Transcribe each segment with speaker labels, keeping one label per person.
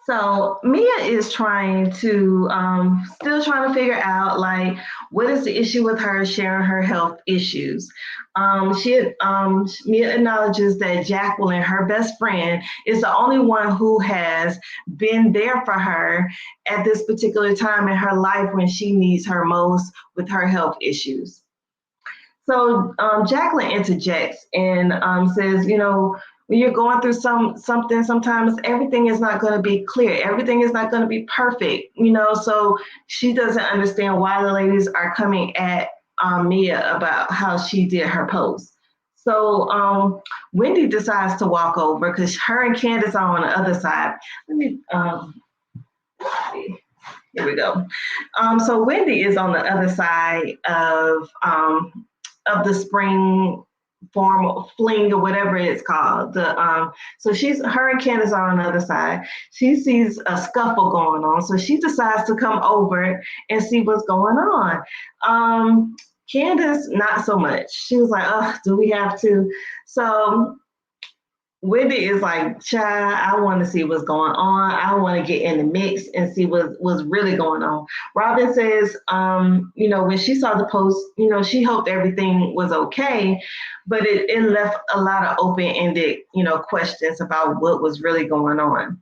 Speaker 1: So Mia is still trying to figure out like what is the issue with her sharing her health issues. Mia acknowledges that Jacqueline, her best friend, is the only one who has been there for her at this particular time in her life when she needs her most with her health issues. So Jacqueline interjects and says, when you're going through something, sometimes everything is not going to be clear. Everything is not going to be perfect, So she doesn't understand why the ladies are coming at Mia about how she did her post. So Wendy decides to walk over because her and Candace are on the other side. Let me see. Here we go. So Wendy is on the other side of the spring form fling or whatever it's called. So her and Candace are on the other side. She sees a scuffle going on, so she decides to come over and see what's going on. Candace, not so much. She was like, "Oh, do we have to?" So Wendy is like, child, I want to see what's going on. I want to get in the mix and see what's really going on. Robin says, when she saw the post, she hoped everything was okay, but it left a lot of open-ended, questions about what was really going on.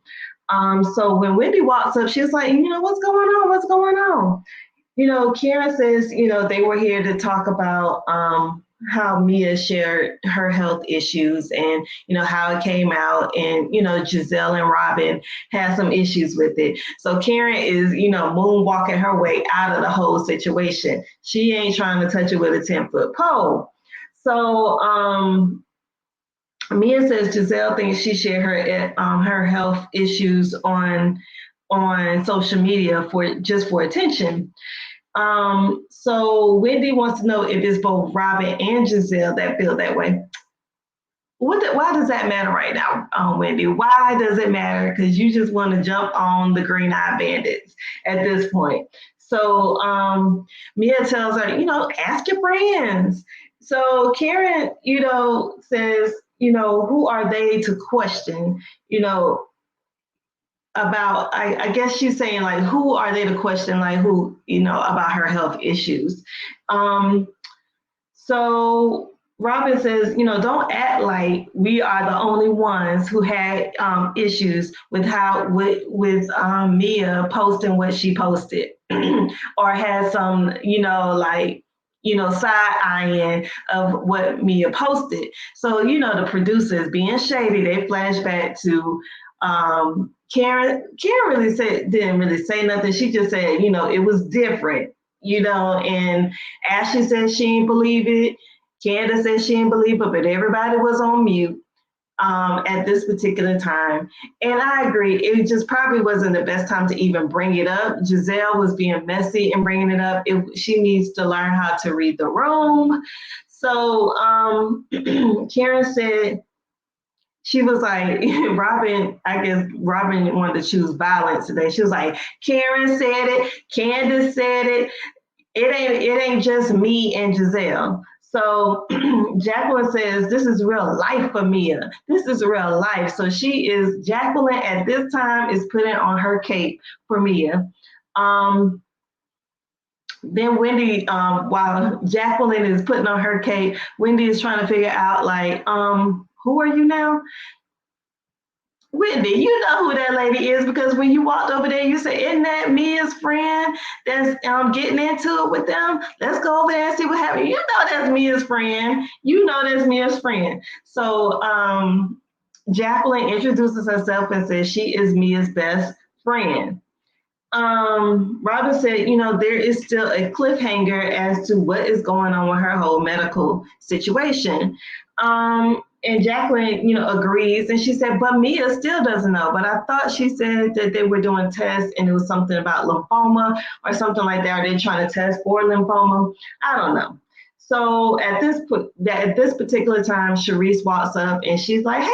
Speaker 1: So when Wendy walks up, she's like, what's going on? What's going on? Karen says, they were here to talk about how Mia shared her health issues and, how it came out. And, Giselle and Robin had some issues with it. So Karen is, moonwalking her way out of the whole situation. She ain't trying to touch it with a 10-foot pole. So Mia says Giselle thinks she shared her health issues on social media for attention. So Wendy wants to know if it's both Robin and Giselle that feel that way. Why does that matter right now, Wendy? Why does it matter? Because you just want to jump on the Green Eye Bandits at this point. So Mia tells her, ask your friends. So Karen, says, who are they to question, about I guess she's saying like who are they to question like who about her health issues. So Robin says, don't act like we are the only ones who had issues with Mia posting what she posted or had some side eyeing of what Mia posted. So the producers being shady, they flash back to Karen didn't really say nothing. She just said, it was different, and Ashley said she didn't believe it. Candace said she didn't believe it, but everybody was on mute at this particular time. And I agree, it just probably wasn't the best time to even bring it up. Giselle was being messy and bringing it up. She needs to learn how to read the room. So Karen said, she was like, I guess Robin wanted to choose violence today. She was like, Karen said it, Candace said it. It ain't just me and Giselle. So Jacqueline says, this is real life for Mia. This is real life. So Jacqueline at this time is putting on her cape for Mia. Then Wendy, while Jacqueline is putting on her cape, Wendy is trying to figure out like, who are you now? Whitney, you know who that lady is because when you walked over there, you said, isn't that Mia's friend that's getting into it with them? Let's go over there and see what happened. You know that's Mia's friend. So Jacqueline introduces herself and says she is Mia's best friend. Robin said, there is still a cliffhanger as to what is going on with her whole medical situation. And Jacqueline, agrees. And she said, but Mia still doesn't know. But I thought she said that they were doing tests and it was something about lymphoma or something like that. Or they're trying to test for lymphoma. I don't know. So at this particular time, Sharice walks up and she's like, hey,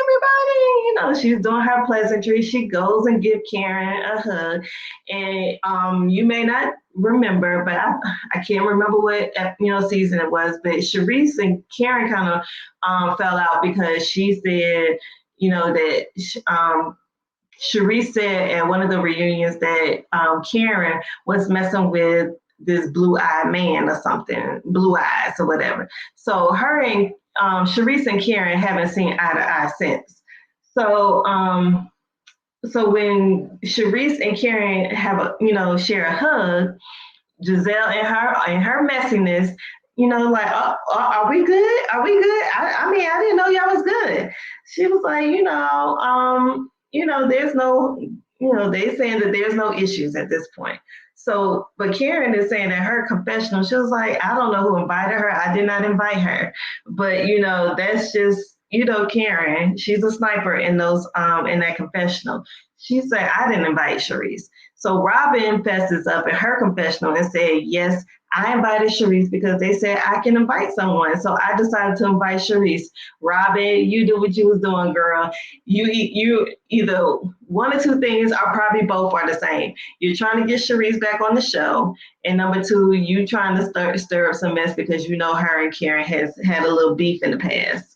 Speaker 1: everybody, she's doing her pleasantry. She goes and gives Karen a hug. And you may not remember, but I can't remember what season it was, but Sharice and Karen kind of fell out because she said, that Sharice said at one of the reunions that Karen was messing with this blue-eyed man or something, blue eyes or whatever. So her and Sharice and Karen haven't seen eye to eye since. So so when Sharice and Karen have a share a hug, Giselle and her messiness, like, are we good? Are we good? I mean, I didn't know y'all was good. She was like, there's no, they saying that there's no issues at this point. So, but Karen is saying that her confessional, she was like, I don't know who invited her. I did not invite her. But that's just, Karen. She's a sniper in those in that confessional. She said, I didn't invite Sharice. So Robin fesses up in her confessional and said, yes, I invited Sharice because they said I can invite someone. So I decided to invite Sharice. Robin, you do what you was doing, girl. You either one or two things, or probably both are the same. You're trying to get Sharice back on the show. And number two, you trying to stir up some mess because her and Karen has had a little beef in the past.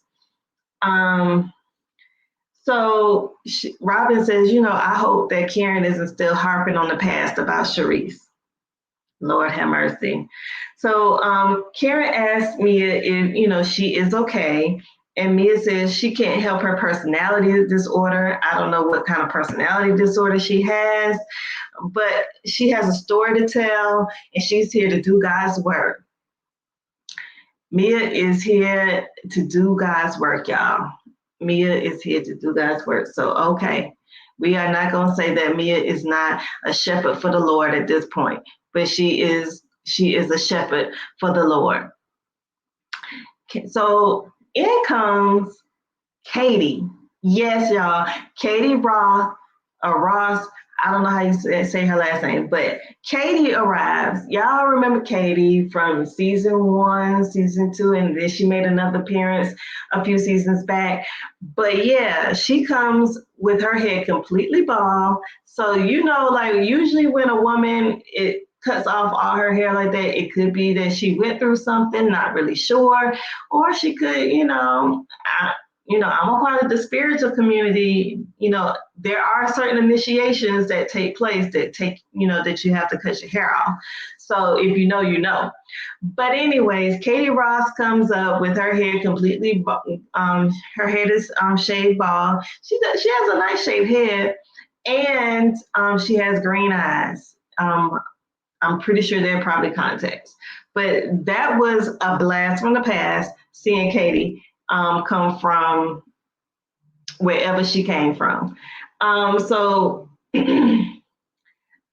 Speaker 1: So Robin says, I hope that Karen isn't still harping on the past about Sharice. Lord have mercy. So Karen asked Mia if, she is okay. And Mia says she can't help her personality disorder. I don't know what kind of personality disorder she has, but she has a story to tell and she's here to do God's work. Mia is here to do God's work, y'all. Mia is here to do God's work. So, okay, we are not going to say that Mia is not a shepherd for the Lord at this point, but she is a shepherd for the Lord. Okay, so in comes Katie. Yes, y'all. Katie Ross, I don't know how you say her last name, but Katie arrives. Y'all remember Katie from season 1, season 2, and then she made another appearance a few seasons back. But yeah, she comes with her hair completely bald. So, like usually when a woman, it cuts off all her hair like that, it could be that she went through something, not really sure, or she could, I'm a part of the spiritual community. There are certain initiations that take place that that you have to cut your hair off. So if you know, you know. But anyways, Katie Ross comes up with her hair completely, her head is shaved bald. She has a nice shaved head, and she has green eyes. I'm pretty sure they're probably contacts. But that was a blast from the past, seeing Katie come from wherever she came from. So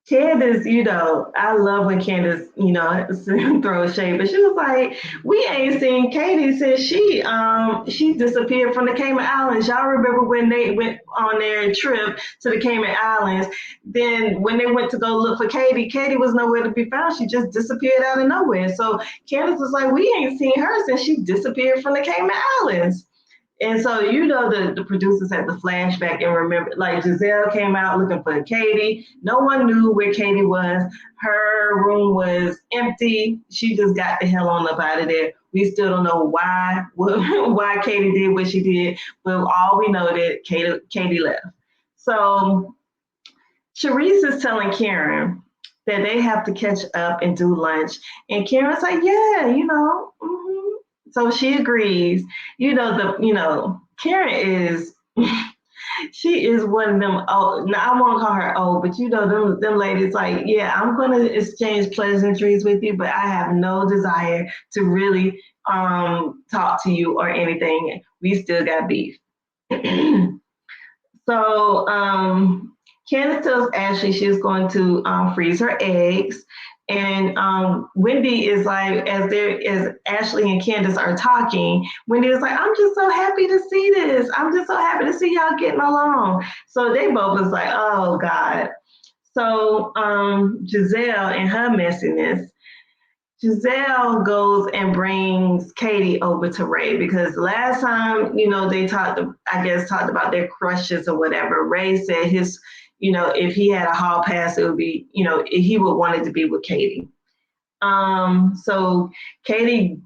Speaker 1: Candace, I love when Candace, throws shade, but she was like, we ain't seen Katie since she disappeared from the Cayman Islands. Y'all remember when they went on their trip to the Cayman Islands? Then when they went to go look for Katie, Katie was nowhere to be found. She just disappeared out of nowhere. So Candace was like, we ain't seen her since she disappeared from the Cayman Islands. And so, the producers had the flashback and remember, like Giselle came out looking for Katie. No one knew where Katie was. Her room was empty. She just got the hell on up out of there. We still don't know why Katie did what she did, but all we know that Katie left. So Sharice is telling Karen that they have to catch up and do lunch. And Karen's like, yeah, mm-hmm. So she agrees. Karen is she is one of them old, now I won't call her old, but them ladies like, yeah, I'm gonna exchange pleasantries with you, but I have no desire to really talk to you or anything. We still got beef. So Candace tells Ashley she's going to freeze her eggs. And Wendy is like, as Ashley and Candace are talking, Wendy is like, I'm just so happy to see this. I'm just so happy to see y'all getting along. So they both was like, oh God. So Giselle and her messiness, Giselle goes and brings Katie over to Ray because last time, they talked about their crushes or whatever. Ray said his, if he had a hall pass, it would be, he would want it to be with Katie. So Katie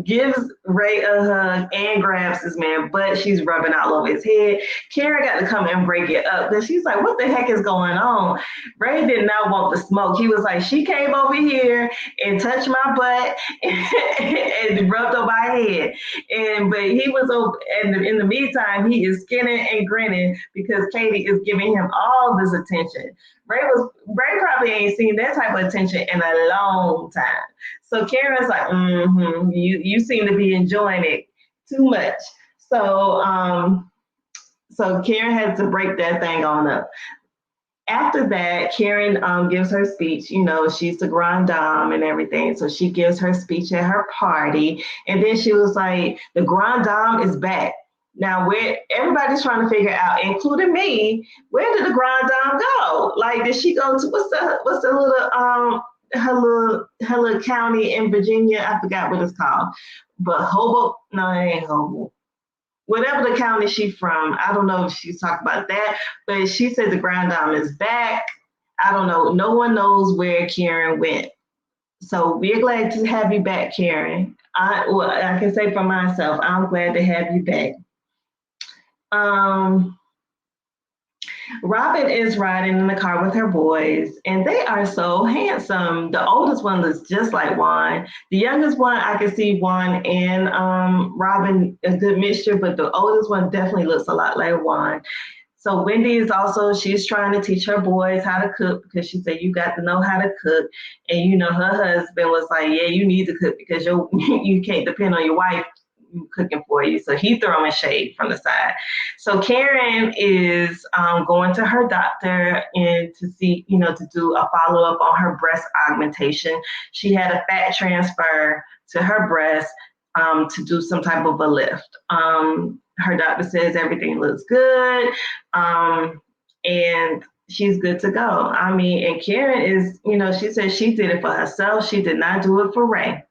Speaker 1: gives Ray a hug and grabs his man, but she's rubbing all over his head. Karen got to come and break it up because she's like, what the heck is going on? Ray did not want the smoke. He was like, she came over here and touched my butt and rubbed on my head. But he was over, and in the meantime, he is skinning and grinning because Katie is giving him all this attention. Ray probably ain't seen that type of attention in a long time. So Karen's like, you seem to be enjoying it too much. So so Karen had to break that thing on up. After that, Karen gives her speech. You know, she's the grand dame and everything. So she gives her speech at her party. And then she was like, the grand dame is back. Now, where everybody's trying to figure out, including me, where did the grand dame go? Like, did she go to what's the little her little county in Virginia? I forgot what it's called, but Hobo. No, it ain't Hobo. Whatever the county she's from, I don't know if she's talking about that, but she said the grand dame is back. I don't know. No one knows where Karen went. So we're glad to have you back, Karen. I can say for myself, I'm glad to have you back. Um, Robin is riding in the car with her boys, and they are so handsome. The oldest one looks just like Juan. The youngest one, I can see Juan and Robin a good mixture, but the oldest one definitely looks a lot like Juan. So Wendy is also, she's trying to teach her boys how to cook because she said you got to know how to cook. And you know, her husband was like, yeah, you need to cook because you can't depend on your wife cooking for you. So he throwing shade from the side. So Karen is going to her doctor and to see, you know, to do a follow up on her breast augmentation. She had a fat transfer to her breast to do some type of a lift. Her doctor says everything looks good, and she's good to go. I mean, and Karen is, you know, she said she did it for herself. She did not do it for Ray.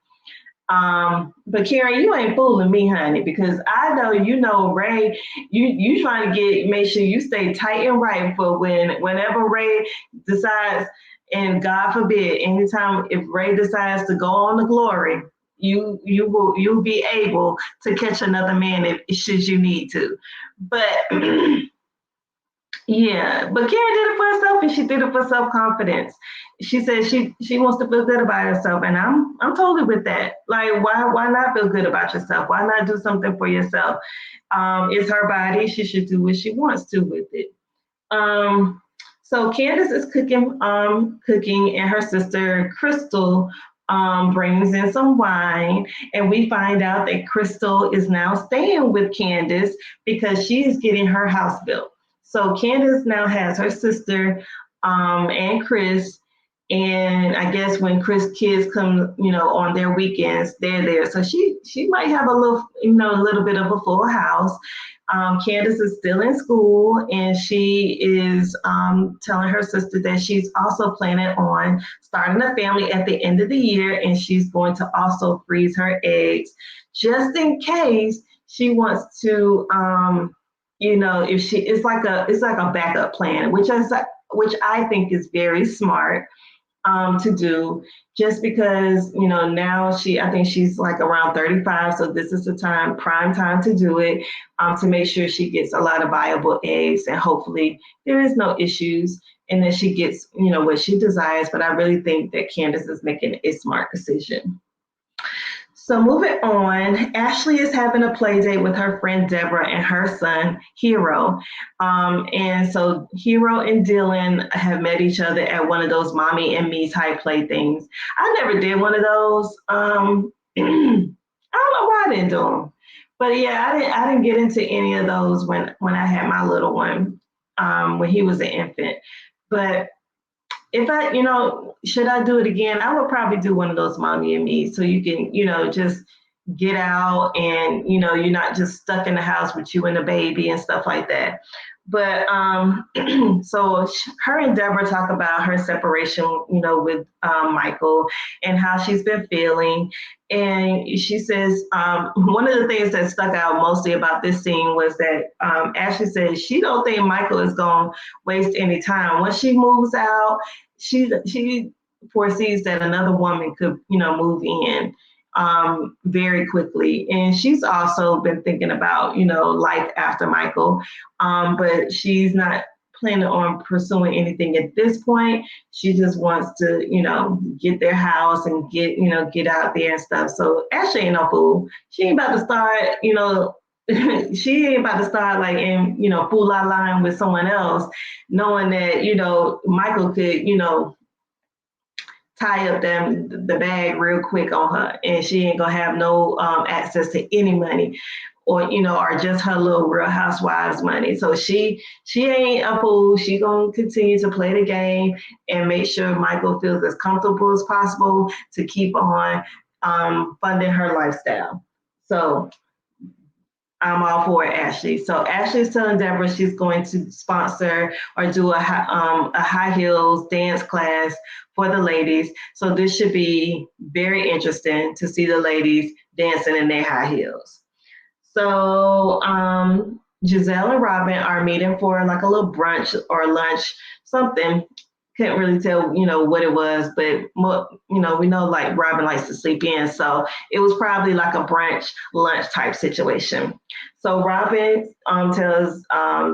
Speaker 1: But Karen, you ain't fooling me, honey, because I know you know Ray. You trying to make sure you stay tight and right for whenever Ray decides, and God forbid, anytime if Ray decides to go on the glory, you'll be able to catch another man if should you need to. But yeah, but Karen did it for herself, and she did it for self confidence. She said she wants to feel good about herself, and I'm totally with that. Like, why not feel good about yourself? Why not do something for yourself? It's her body; she should do what she wants to with it. Um, so Candace is cooking, and her sister Crystal brings in some wine, and we find out that Crystal is now staying with Candace because she is getting her house built. So Candace now has her sister and Chris. And I guess when Chris kids come, you know, on their weekends, they're there. So she might have a little, you know, a little bit of a full house. Candace is still in school, and she is telling her sister that she's also planning on starting a family at the end of the year, and she's going to also freeze her eggs just in case she wants to, you know, if she it's like a backup plan, which I think is very smart to do, just because, you know, now I think she's like around 35, so this is the prime time to do it, to make sure she gets a lot of viable eggs, and hopefully there is no issues, and that she gets, you know, what she desires. But I really think that Candace is making a smart decision. So moving on, Ashley is having a play date with her friend Deborah and her son Hero. And so Hero and Dylan have met each other at one of those mommy and me type play things. I never did one of those. I don't know why I didn't do them. But yeah, I didn't get into any of those when I had my little one, when he was an infant. But if I, you know, should I do it again? I would probably do one of those mommy and me, so you can, you know, just get out, and, you know, you're not just stuck in the house with you and the baby and stuff like that. But so her and Deborah talk about her separation, you know, with Michael, and how she's been feeling. And she says one of the things that stuck out mostly about this scene was that Ashley says she don't think Michael is going to waste any time. Once she moves out, she foresees that another woman could, you know, move in. very quickly. And she's also been thinking about, life after Michael, but she's not planning on pursuing anything at this point. She just wants to, get their house and get out there and stuff. So Ashley ain't no fool. She ain't about to start, she ain't about to start like in, fool la line with someone else, knowing that, Michael could, tie up the bag real quick on her, and she ain't gonna have no access to any money, or just her little Real Housewives money. So she ain't a fool. She gonna continue to play the game and make sure Michael feels as comfortable as possible to keep on funding her lifestyle. So I'm all for it, Ashley. So Ashley's telling Deborah she's going to sponsor or do a high heels dance class for the ladies. So this should be very interesting to see the ladies dancing in their high heels. So Giselle and Robin are meeting for like a little brunch or lunch, something. Couldn't really tell, what it was, but we know like Robin likes to sleep in, so it was probably like a brunch lunch type situation. So Robin tells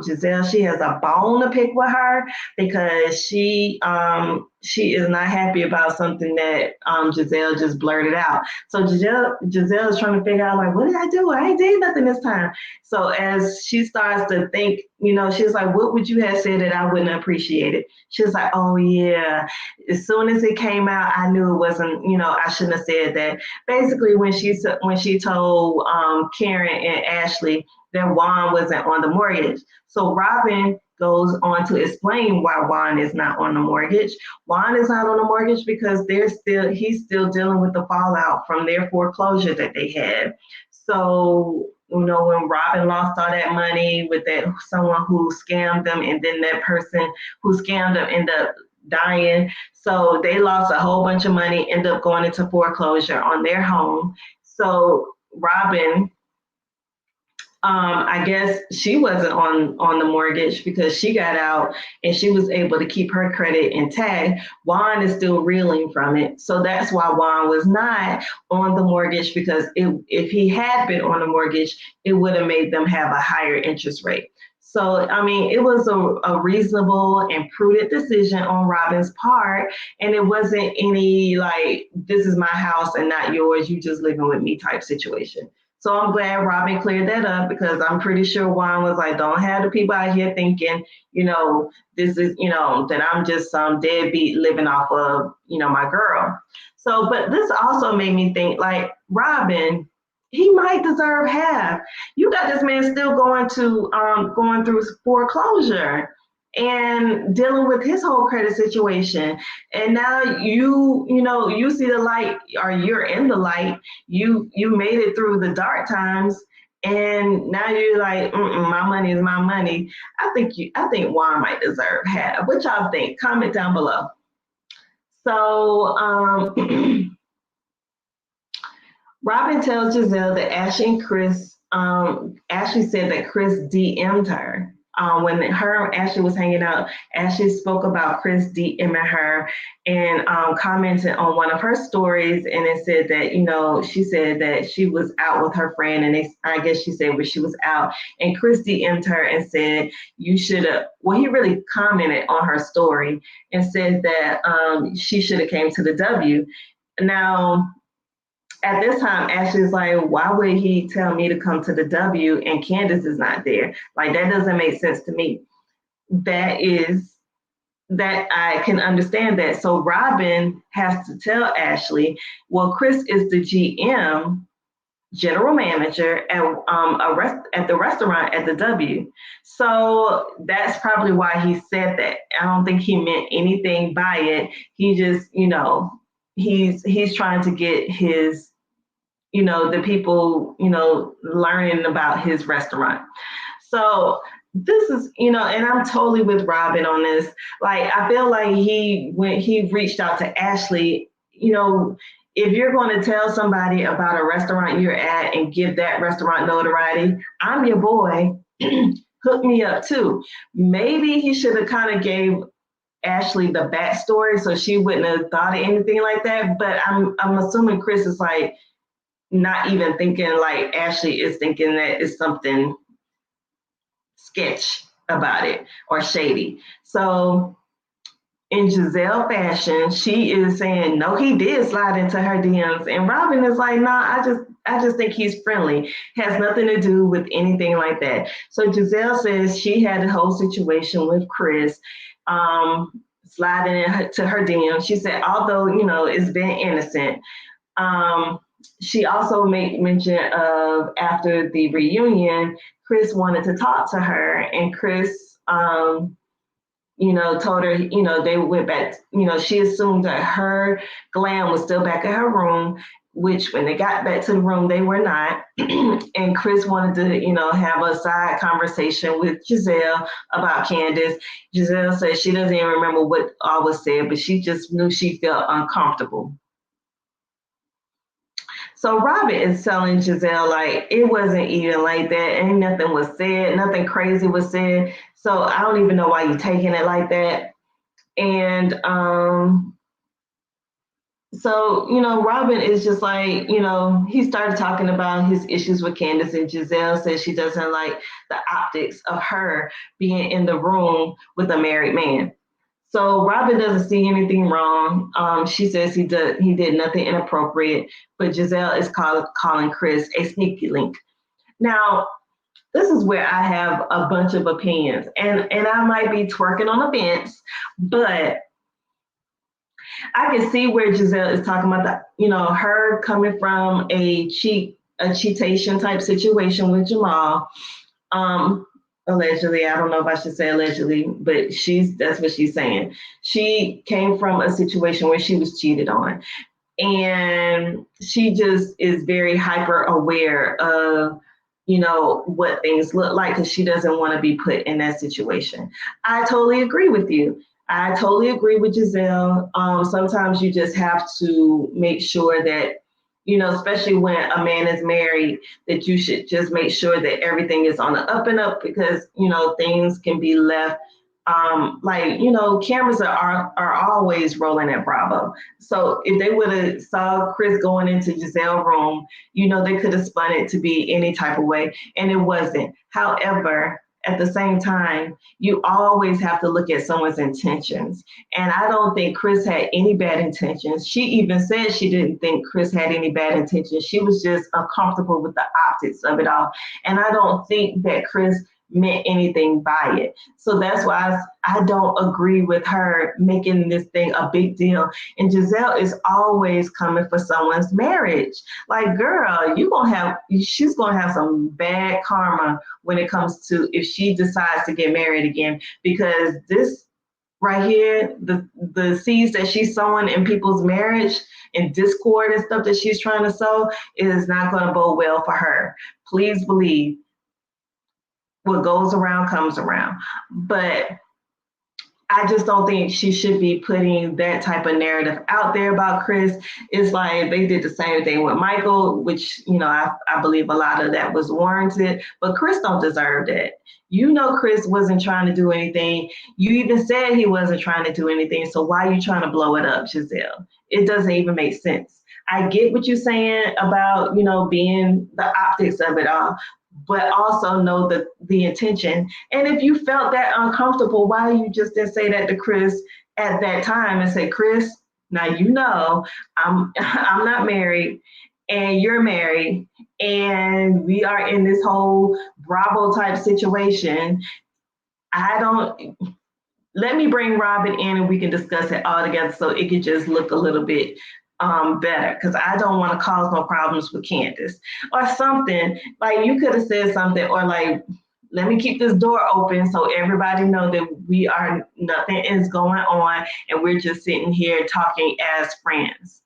Speaker 1: Giselle she has a bone to pick with her because she is not happy about something that Giselle just blurted out. So Giselle is trying to figure out like, what did I do? I ain't did nothing this time. So as she starts to think, she's like, what would you have said that I wouldn't appreciate it? She was like, oh yeah. As soon as it came out, I knew it wasn't, I shouldn't have said that. Basically, when she told Karen and Ashley that Juan wasn't on the mortgage. So Robin goes on to explain why Juan is not on the mortgage. Juan is not on the mortgage because he's still dealing with the fallout from their foreclosure that they had. So, when Robin lost all that money with that someone who scammed them, and then that person who scammed them ended up dying. So they lost a whole bunch of money, ended up going into foreclosure on their home. So Robin, I guess she wasn't on the mortgage because she got out and she was able to keep her credit intact. Juan is still reeling from it. So that's why Juan was not on the mortgage, because if he had been on the mortgage, it would have made them have a higher interest rate. So, I mean, it was a reasonable and prudent decision on Robin's part. And it wasn't any like, this is my house and not yours, you just living with me type situation. So I'm glad Robin cleared that up, because I'm pretty sure Juan was like, don't have the people out here thinking, this is, that I'm just some deadbeat living off of, my girl. So, but this also made me think like, Robin, he might deserve half. You got this man still going through foreclosure and dealing with his whole credit situation. And now you see the light, or you're in the light. You made it through the dark times, and now you're like, my money is my money. I think Juan might deserve half. What y'all think? Comment down below. So Robin tells Giselle that Ashley and Chris, Ashley said that Chris DM'd her. When her and Ashley was hanging out, Ashley spoke about Chris DMing her and commented on one of her stories, and it said that, she said that she was out with her friend, and I guess she said where she was out, and Chris DM'd her and said, you should have, well, he really commented on her story and said that she should have came to the W. Now, at this time, Ashley's like, why would he tell me to come to the W and Candace is not there? Like, that doesn't make sense to me. That I can understand that. So Robin has to tell Ashley, well, Chris is the GM, general manager at the restaurant at the W. So that's probably why he said that. I don't think he meant anything by it. He just, he's trying to get his, the people, learning about his restaurant. So this is, and I'm totally with Robin on this. Like, I feel like when he reached out to Ashley, if you're going to tell somebody about a restaurant you're at and give that restaurant notoriety, I'm your boy, hook me up too. Maybe he should have kind of gave Ashley the backstory so she wouldn't have thought of anything like that. But I'm assuming Chris is like, not even thinking like Ashley is thinking that it's something sketch about it or shady. So in Giselle fashion, she is saying, no, he did slide into her DMs. And Robin is like, nah, I just think he's friendly. Has nothing to do with anything like that. So Giselle says she had the whole situation with Chris sliding into her DMs. She said, although, it's been innocent, um, she also made mention of after the reunion, Chris wanted to talk to her, and Chris told her, they went back, she assumed that her glam was still back in her room, which when they got back to the room, they were not. And Chris wanted to, have a side conversation with Giselle about Candace. Giselle said she doesn't even remember what all was said, but she just knew she felt uncomfortable. So Robin is telling Giselle like it wasn't even like that. Ain't nothing was said, nothing crazy was said. So I don't even know why you're taking it like that. And so, Robin is just like, he started talking about his issues with Candace, and Giselle says she doesn't like the optics of her being in the room with a married man. So Robin doesn't see anything wrong. She says he did nothing inappropriate, but Giselle is calling Chris a sneaky link. Now, this is where I have a bunch of opinions, and I might be twerking on the fence, but I can see where Giselle is talking about that, her coming from a cheatation type situation with Jamal. Um, Allegedly, I don't know if I should say allegedly, but that's what she's saying. She came from a situation where she was cheated on, and she just is very hyper aware of what things look like because she doesn't want to be put in that situation. I totally agree with you. I totally agree with Giselle. Sometimes you just have to make sure that, especially when a man is married, that you should just make sure that everything is on the up and up because, things can be left. Cameras are always rolling at Bravo. So if they would have saw Chris going into Giselle's room, they could have spun it to be any type of way, and it wasn't. However, at the same time, you always have to look at someone's intentions. And I don't think Chris had any bad intentions. She even said she didn't think Chris had any bad intentions. She was just uncomfortable with the optics of it all. And I don't think that Chris meant anything by it. So that's why I don't agree with her making this thing a big deal. And Giselle is always coming for someone's marriage. Like, girl, she's gonna have some bad karma when it comes to if she decides to get married again, because this right here, the seeds that she's sowing in people's marriage and discord and stuff that she's trying to sow is not going to bode well for her. Please believe what goes around comes around. But I just don't think she should be putting that type of narrative out there about Chris. It's like they did the same thing with Michael, which, I believe a lot of that was warranted, but Chris don't deserve that. Chris wasn't trying to do anything. You even said he wasn't trying to do anything. So why are you trying to blow it up, Giselle? It doesn't even make sense. I get what you're saying about, being the optics of it all, but also know the intention. And if you felt that uncomfortable, why you just didn't say that to Chris at that time and say, Chris, now I'm not married and you're married and we are in this whole Bravo type situation. Let me bring Robin in and we can discuss it all together so it can just look a little bit better, because I don't want to cause no problems with Candace or something. Like, you could have said something, or like, let me keep this door open so everybody know that nothing is going on and we're just sitting here talking as friends.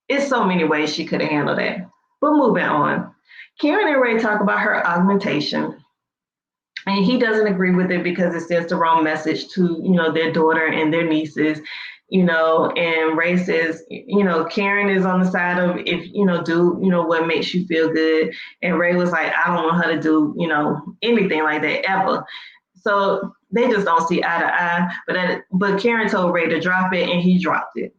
Speaker 1: It's so many ways she could have handled that. But moving on, Karen and Ray talk about her augmentation. And he doesn't agree with it because it sends the wrong message to, their daughter and their nieces, and Ray says, Karen is on the side of if, do, what makes you feel good. And Ray was like, I don't want her to do, anything like that ever. So they just don't see eye to eye. But Karen told Ray to drop it and he dropped it.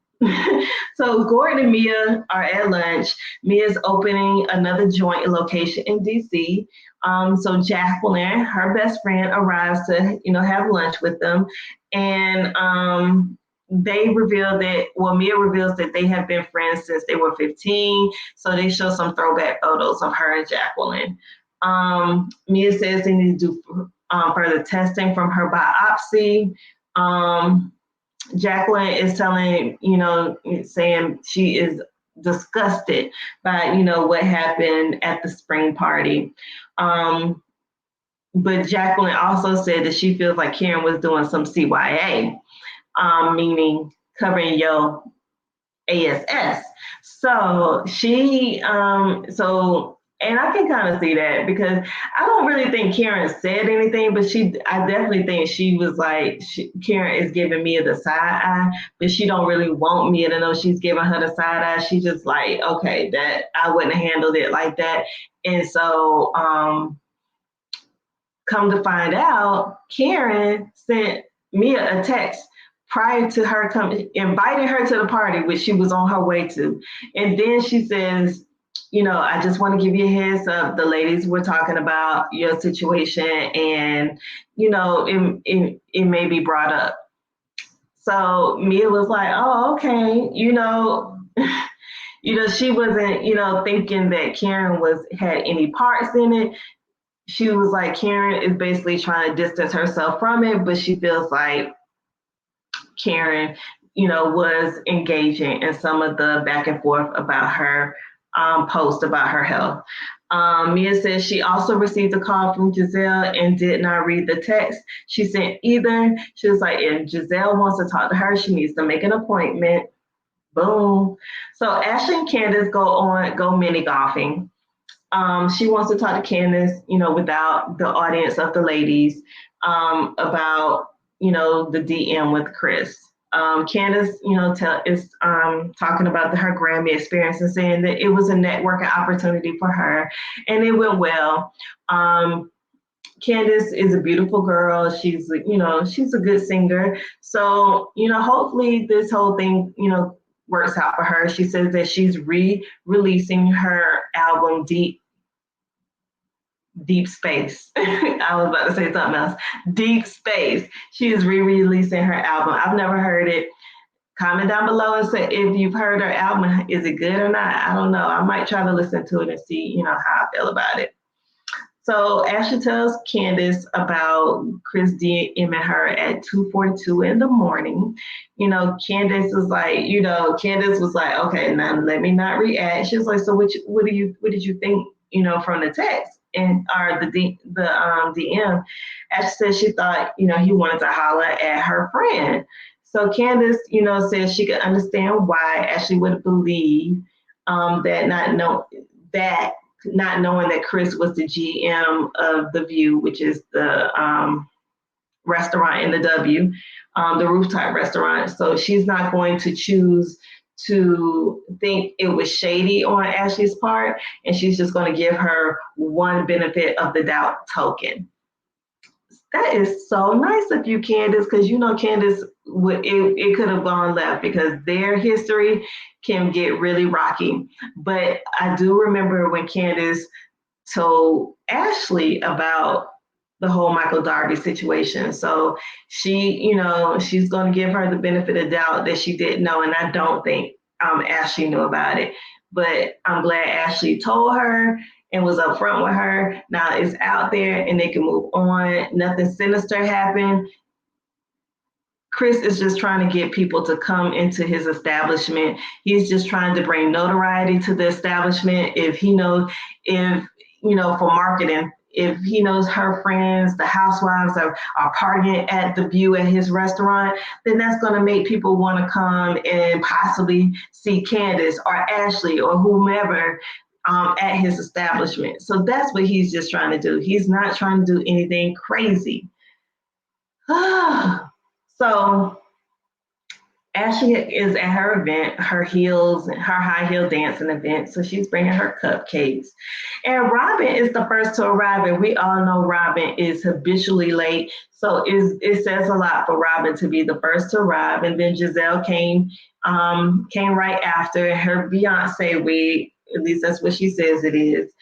Speaker 1: So Gordon and Mia are at lunch. Mia's opening another joint location in DC. So Jacqueline, her best friend, arrives to have lunch with them, and they reveal that Mia reveals that they have been friends since they were 15. So they show some throwback photos of her and Jacqueline. Mia says they need to do further testing from her biopsy. Jacqueline is telling, saying she is disgusted by, what happened at the spring party. But Jacqueline also said that she feels like Karen was doing some CYA, meaning covering your ASS. So and I can kind of see that because I don't really think Karen said anything, but I definitely think she was like, Karen is giving Mia the side eye, but she don't really want Mia to know she's giving her the side eye. She just like, okay, that I wouldn't have handled it like that. And so, come to find out, Karen sent Mia a text prior to her coming, inviting her to the party, which she was on her way to. And then she says, I just want to give you a heads up. The ladies were talking about your situation and, it may be brought up. So Mia was like, oh, okay, she wasn't, thinking that Karen had any parts in it. She was like, Karen is basically trying to distance herself from it, but she feels like Karen, was engaging in some of the back and forth about her post about her health. Mia says she also received a call from Giselle and did not read the text she sent either. She was like, if Giselle wants to talk to her, she needs to make an appointment. Boom. So Ashley and Candace go mini golfing. She wants to talk to Candace, without the audience of the ladies, about, the DM with Chris. Candace, is talking about her Grammy experience and saying that it was a networking opportunity for her and it went well. Candace is a beautiful girl. She's a good singer. So, hopefully this whole thing, works out for her. She says that she's re-releasing her album Deep Space. I was about to say something else. Deep Space. She is re-releasing her album. I've never heard it. Comment down below and say if you've heard her album. Is it good or not? I don't know. I might try to listen to it and see, how I feel about it. So Ashley tells Candace about Chris DMing her at 2:42 in the morning. Candace was like, okay, now let me not react. She was like, so what did you think, from the text and or the DM? Ashley said she thought, he wanted to holler at her friend. So Candace, says she could understand why Ashley would believe that not knowing that Chris was the GM of The View, which is the restaurant in the W, the rooftop restaurant. So she's not going to choose to think it was shady on Ashley's part, and she's just going to give her one benefit of the doubt token. That is so nice of you, Candace, because Candace it could have gone left because their history can get really rocky. But I do remember when Candace told Ashley about the whole Michael Darby situation. So she, she's going to give her the benefit of doubt that she didn't know, and I don't think Ashley knew about it. But I'm glad Ashley told her and was upfront with her. Now it's out there and they can move on. Nothing sinister happened. Chris is just trying to get people to come into his establishment. He's just trying to bring notoriety to the establishment. For marketing, if he knows her friends, the housewives are partying at the View at his restaurant, then that's going to make people want to come and possibly see Candace or Ashley or whomever at his establishment. So that's what he's just trying to do. He's not trying to do anything crazy. So Ashley is at her event, her high heel dancing event. So she's bringing her cupcakes. And Robin is the first to arrive. And we all know Robin is habitually late. So it says a lot for Robin to be the first to arrive. And then Giselle came right after her Beyonce wig. At least that's what she says it is.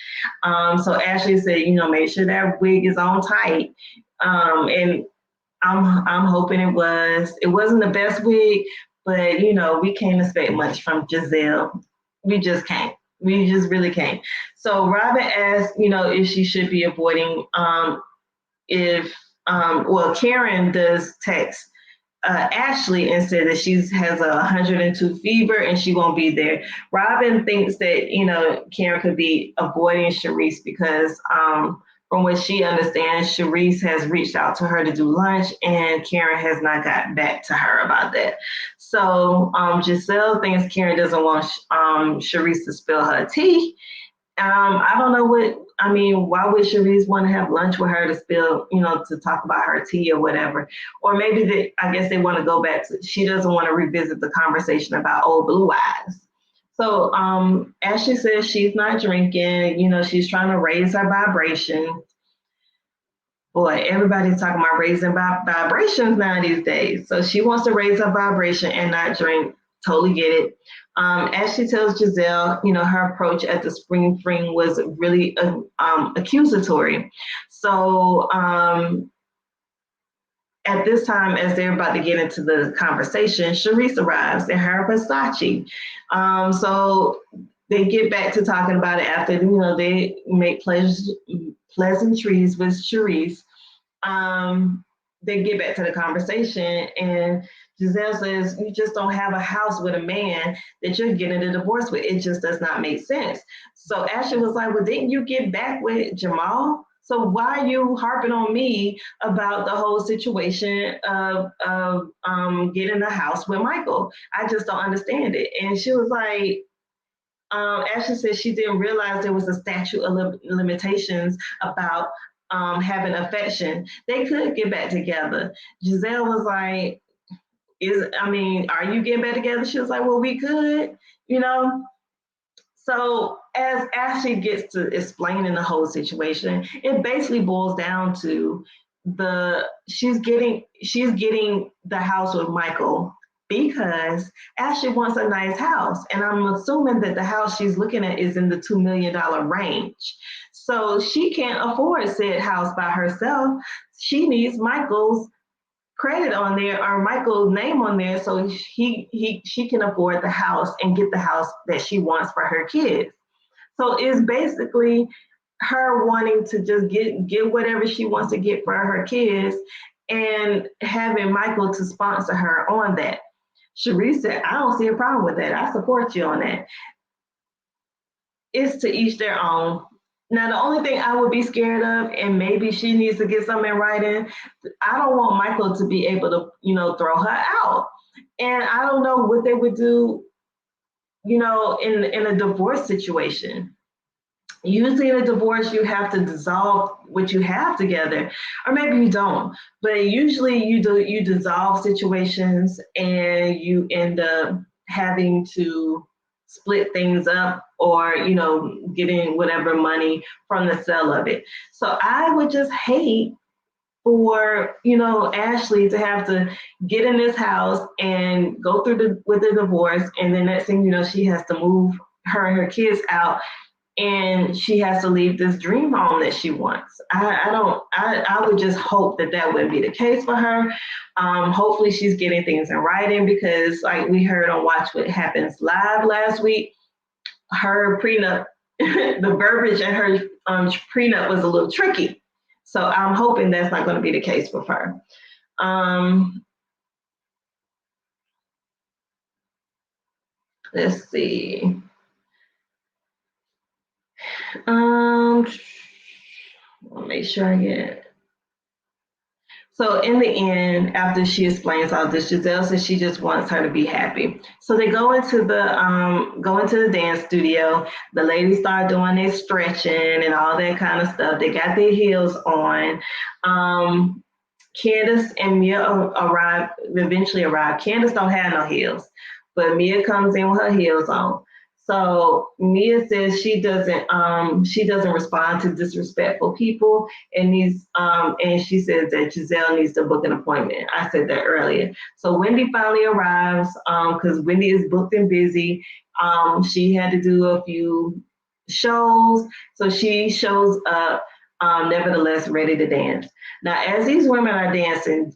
Speaker 1: So Ashley said, make sure that wig is on tight. And I'm hoping it was. It wasn't the best wig, but we can't expect much from Giselle. We just can't. We just really can't. So Robin asked, if she should be avoiding if well, Karen does text Ashley and said that she has a 102 fever and she won't be there. Robin thinks that Karen could be avoiding Sharice because from what she understands, Sharice has reached out to her to do lunch and Karen has not gotten back to her about that. So Giselle thinks Karen doesn't want Sharice to spill her tea. I don't know why would Sharice want to have lunch with her to spill, to talk about her tea or whatever? Or maybe I guess they want to go back to, she doesn't want to revisit the conversation about old blue eyes. So Ashley says she's not drinking, she's trying to raise her vibration. Boy, everybody's talking about raising vibrations now these days. So she wants to raise her vibration and not drink. Totally get it. As she tells Giselle, her approach at the spring fling was really accusatory. So at this time, as they're about to get into the conversation, Sharice arrives in her Versace. So they get back to talking about it after, they make pleasantries with Sharice. They get back to the conversation and Giselle says, you just don't have a house with a man that you're getting a divorce with. It just does not make sense. So Ashley was like, well, didn't you get back with Jamal? So why are you harping on me about the whole situation of getting a house with Michael? I just don't understand it. And she was like, Ashley said she didn't realize there was a statute of limitations about having affection. They could get back together. Giselle was like, are you getting back together? She was like, well, we could, you know. So as Ashley gets to explaining the whole situation, it basically boils down to she's getting the house with Michael because Ashley wants a nice house. And I'm assuming that the house she's looking at is in the $2 million range. So she can't afford said house by herself. She needs Michael's credit on there or Michael's name on there so she can afford the house and get the house that she wants for her kids. So it's basically her wanting to just get whatever she wants to get for her kids and having Michael to sponsor her on that. Sharice said, I don't see a problem with that. I support you on that. It's to each their own. Now, the only thing I would be scared of, and maybe she needs to get something in writing, I don't want Michael to be able to, throw her out. And I don't know what they would do, in a divorce situation. Usually in a divorce, you have to dissolve what you have together, or maybe you don't. But usually you dissolve situations and you end up having to split things up or getting whatever money from the sale of it. So I would just hate for Ashley to have to get in this house and go through with the divorce, and then next thing she has to move her and her kids out and she has to leave this dream home that she wants. I would just hope that wouldn't be the case for her. Hopefully she's getting things in writing because like we heard on Watch What Happens Live last week, her prenup, the verbiage in her prenup was a little tricky. So I'm hoping that's not going to be the case with her. Let's see. I'll make sure I get it. So in the end, after she explains all this, Giselle says she just wants her to be happy. So they go into the dance studio. The ladies start doing their stretching and all that kind of stuff. They got their heels on. Candace and Mia eventually arrive. Candace don't have no heels, but Mia comes in with her heels on. So Mia says she doesn't respond to disrespectful people and she says that Giselle needs to book an appointment. I said that earlier. So Wendy finally arrives because Wendy is booked and busy. She had to do a few shows, so she shows up, nevertheless ready to dance. Now, as these women are dancing,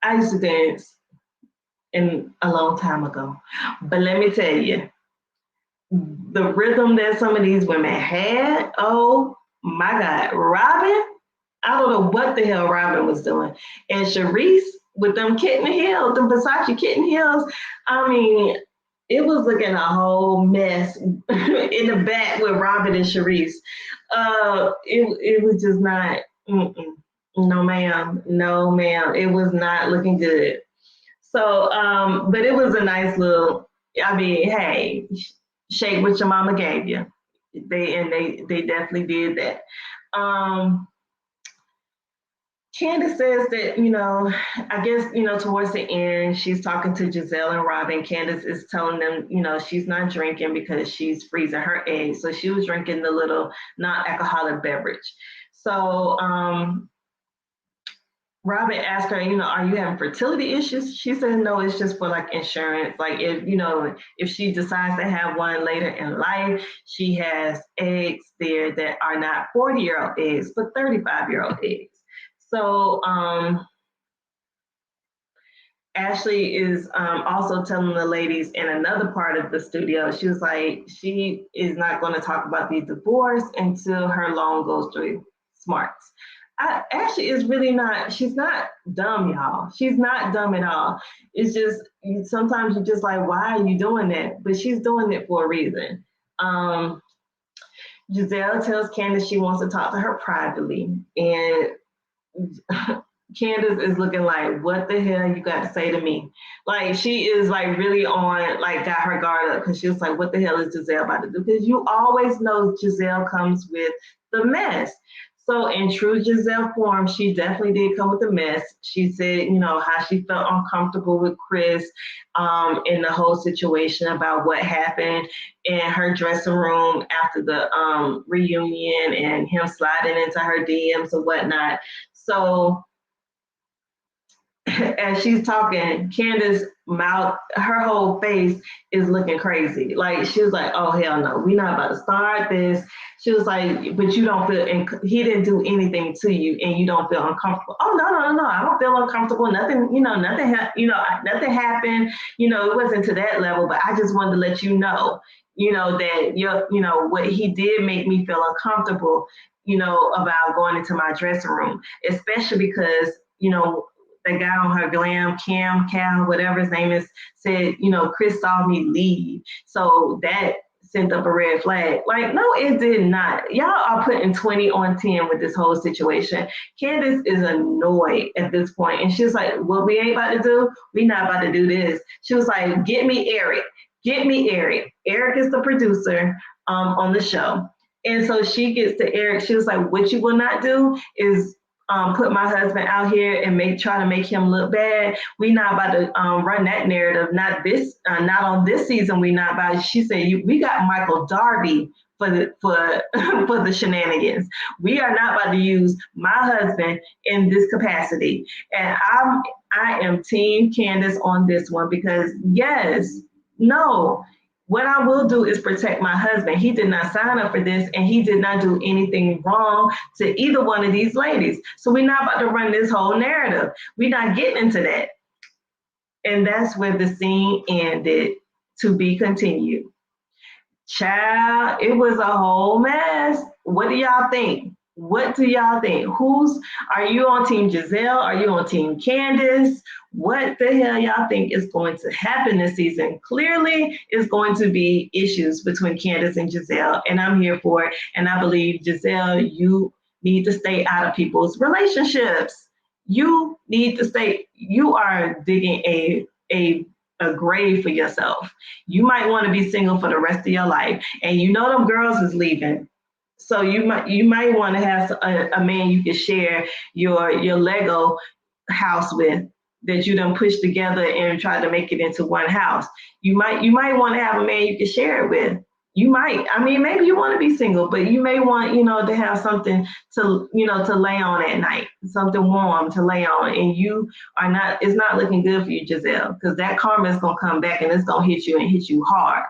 Speaker 1: I used to dance in a long time ago, but let me tell you, the rhythm that some of these women had, oh my God, Robin, I don't know what the hell Robin was doing, and Charisse with them kitten heels, them Versace kitten heels. I mean, it was looking a whole mess in the back with Robin and Charisse. It was just not. Mm-mm. No, ma'am. No, ma'am. It was not looking good. So, but it was a nice little. I mean, hey, shake what your mama gave you. They definitely did that. Um, Candace says that, I guess, towards the end, she's talking to Giselle and Robin. Candace is telling them, she's not drinking because she's freezing her eggs. So she was drinking the little non-alcoholic beverage. So Robin asked her, are you having fertility issues? She said, no, it's just for like insurance. Like if she decides to have one later in life, she has eggs there that are not 40-year-old eggs, but 35-year-old eggs. So Ashley is also telling the ladies in another part of the studio, she was like, she is not going to talk about the divorce until her loan goes through smarts. Ashley is really not, she's not dumb, y'all. She's not dumb at all. It's just, sometimes you're just like, why are you doing that? But she's doing it for a reason. Giselle tells Candace she wants to talk to her privately. And Candace is looking like, what the hell you got to say to me? Like, she is like really on, like, got her guard up because she was like, what the hell is Giselle about to do? Because you always know Giselle comes with the mess. So in true Giselle form, she definitely did come with the mess. She said, how she felt uncomfortable with Chris in the whole situation about what happened in her dressing room after the reunion and him sliding into her DMs and whatnot. So as she's talking, Candace's mouth, her whole face is looking crazy. Like she was like, "Oh hell no, we're not about to start this." She was like, "But you don't feel, and he didn't do anything to you, and you don't feel uncomfortable." Oh no, I don't feel uncomfortable. Nothing, nothing happened. It wasn't to that level, but I just wanted to let you know, that what he did make me feel uncomfortable. About going into my dressing room, especially because the guy on her Cam, whatever his name is, said, Chris saw me leave. So that sent up a red flag. Like, no, it did not. Y'all are putting 20 on 10 with this whole situation. Candace is annoyed at this point. And she's like, what we ain't about to do, we not about to do this. She was like, get me Eric. Get me Eric. Eric is the producer on the show. And so she gets to Eric. She was like, what you will not do is put my husband out here and try to make him look bad. We not about to run that narrative. Not on this season. We not about. She said, we got Michael Darby for the for the shenanigans. We are not about to use my husband in this capacity. And I am Team Candace on this one because no. What I will do is protect my husband. He did not sign up for this and he did not do anything wrong to either one of these ladies. So we're not about to run this whole narrative. We're not getting into that. And that's where the scene ended, to be continued. Child, it was a whole mess. What do y'all think? What do y'all think? Are you on Team Giselle? Are you on Team Candace? What the hell y'all think is going to happen this season? Clearly, it's going to be issues between Candace and Giselle, and I'm here for it. And I believe, Giselle, you need to stay out of people's relationships. You need to stay. You are digging a grave for yourself. You might want to be single for the rest of your life. And them girls is leaving. So you might want to have a man you can share your Lego house with, that you done push together and try to make it into one house. You might want to have a man you can share it with. You might. I mean, maybe you want to be single, but you may want, to have something to lay on at night, something warm to lay on, and you are not. It's not looking good for you, Giselle, because that karma is gonna come back and it's gonna hit you and hit you hard.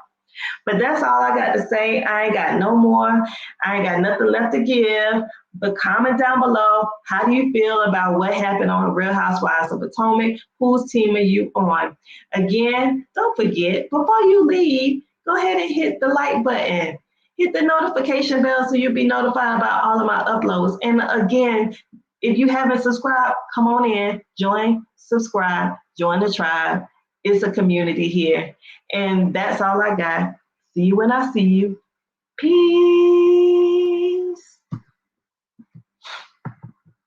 Speaker 1: But that's all I got to say. I ain't got no more. I ain't got nothing left to give. But comment down below. How do you feel about what happened on the Real Housewives of Potomac? Whose team are you on? Again, don't forget, before you leave, go ahead and hit the like button. Hit the notification bell so you'll be notified about all of my uploads. And again, if you haven't subscribed, come on in, join, subscribe, join the tribe. It's a community here. And that's all I got. See you when I see you. Peace.